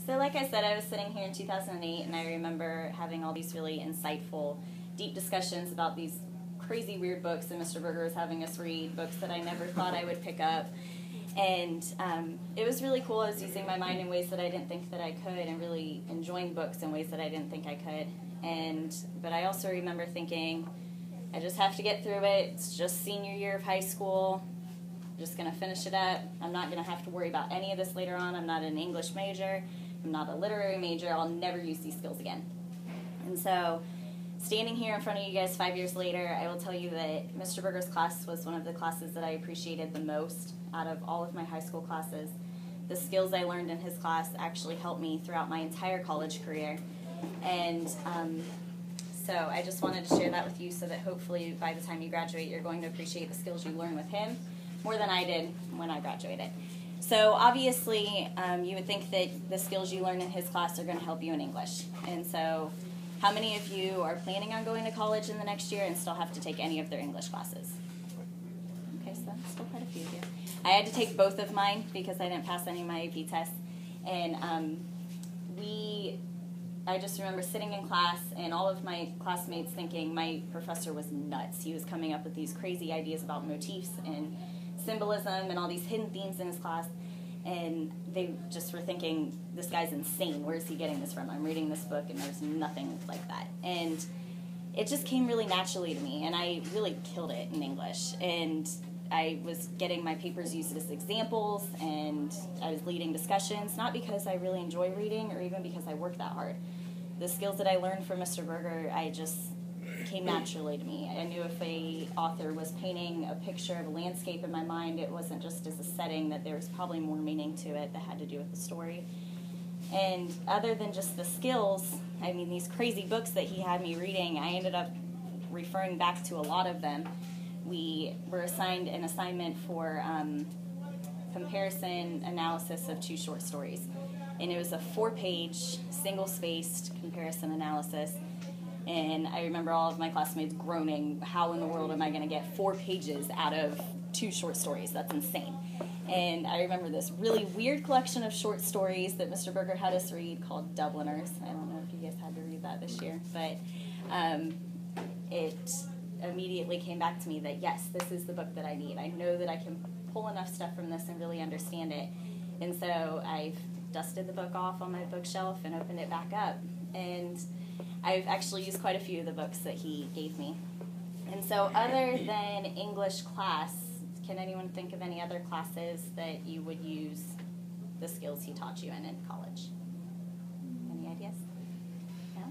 So like I said, I was sitting here in 2008, and I remember having all these really insightful, deep discussions about these crazy, weird books, and Mr. Berger was having us read books that I never thought I would pick up. And it was really cool. I was using my mind in ways that I didn't think that I could, and really enjoying books in ways that I didn't think I could. But I also remember thinking, I just have to get through it. It's just senior year of high school. I'm just going to finish it up. I'm not going to have to worry about any of this later on. I'm not an English major. I'm not a literary major. I'll never use these skills again. And so, standing here in front of you guys 5 years later, I will tell you that Mr. Berger's class was one of the classes that I appreciated the most out of all of my high school classes. The skills I learned in his class actually helped me throughout my entire college career. And so I just wanted to share that with you so that hopefully by the time you graduate, you're going to appreciate the skills you learn with him more than I did when I graduated. So obviously, you would think that the skills you learn in his class are going to help you in English. And so how many of you are planning on going to college in the next year and still have to take any of their English classes? Okay, so that's still quite a few of you. I had to take both of mine because I didn't pass any of my AP tests. And I just remember sitting in class and all of my classmates thinking my professor was nuts. He was coming up with these crazy ideas about motifs and symbolism and all these hidden themes in his class. And they just were thinking, this guy's insane. Where is he getting this from? I'm reading this book, and there's nothing like that. And it just came really naturally to me, and I really killed it in English. And I was getting my papers used as examples, and I was leading discussions, not because I really enjoy reading or even because I work that hard. The skills that I learned from Mr. Berger, came naturally to me. I knew if a author was painting a picture of a landscape in my mind, it wasn't just as a setting, that there was probably more meaning to it that had to do with the story. And other than just the skills, these crazy books that he had me reading, I ended up referring back to a lot of them. We were assigned an assignment for comparison analysis of 2 short stories. And it was a 4-page, single-spaced comparison analysis. And I remember all of my classmates groaning, how in the world am I going to get 4 pages out of 2 short stories? That's insane. And I remember this really weird collection of short stories that Mr. Berger had us read called Dubliners. I don't know if you guys had to read that this year, but it immediately came back to me that, yes, this is the book that I need. I know that I can pull enough stuff from this and really understand it. And so I've dusted the book off on my bookshelf and opened it back up. And I've actually used quite a few of the books that he gave me. And so other than English class, can anyone think of any other classes that you would use the skills he taught you in college? Any ideas? No?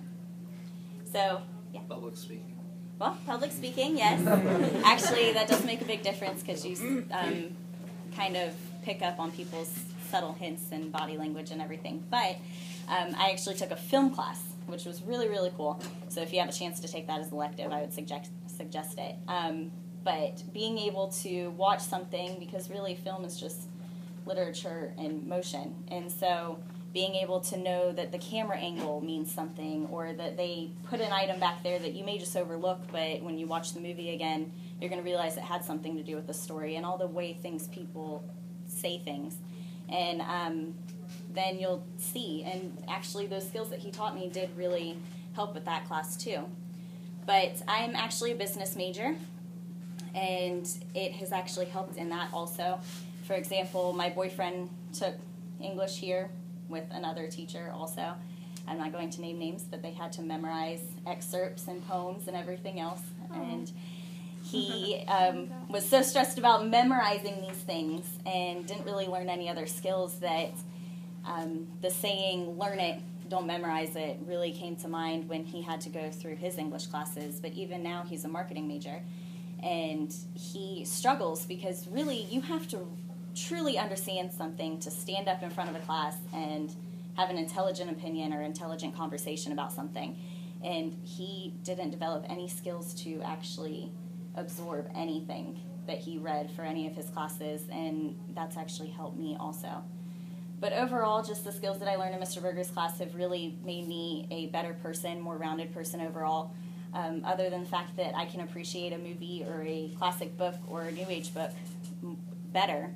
So, yeah. Public speaking. Well, public speaking, yes. Actually, that does make a big difference because you kind of pick up on people's subtle hints and body language and everything. But I actually took a film class, which was really, really cool. So if you have a chance to take that as an elective, I would suggest it. But being able to watch something, because really film is just literature in motion. And so being able to know that the camera angle means something, or that they put an item back there that you may just overlook, but when you watch the movie again, you're going to realize it had something to do with the story and all the way people say things. And then you'll see. And actually those skills that he taught me did really help with that class too. But I'm actually a business major, and it has actually helped in that also. For example, my boyfriend took English here with another teacher also. I'm not going to name names, but they had to memorize excerpts and poems and everything else. And he was so stressed about memorizing these things and didn't really learn any other skills that the saying, learn it, don't memorize it, really came to mind when he had to go through his English classes. But even now, he's a marketing major, and he struggles because really you have to truly understand something to stand up in front of a class and have an intelligent opinion or intelligent conversation about something. And he didn't develop any skills to actually absorb anything that he read for any of his classes, and that's actually helped me also. But overall, just the skills that I learned in Mr. Berger's class have really made me a better person, more rounded person overall, other than the fact that I can appreciate a movie or a classic book or a new age book better.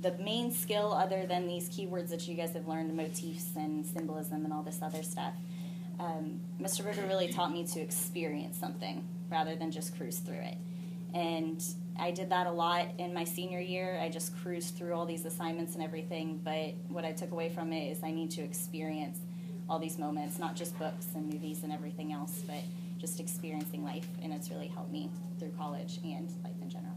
the main skill, other than these keywords that you guys have learned, motifs and symbolism and all this other stuff, Mr. Berger really taught me to experience something rather than just cruise through it. And I did that a lot in my senior year. I just cruised through all these assignments and everything, but what I took away from it is I need to experience all these moments, not just books and movies and everything else, but just experiencing life, and it's really helped me through college and life in general.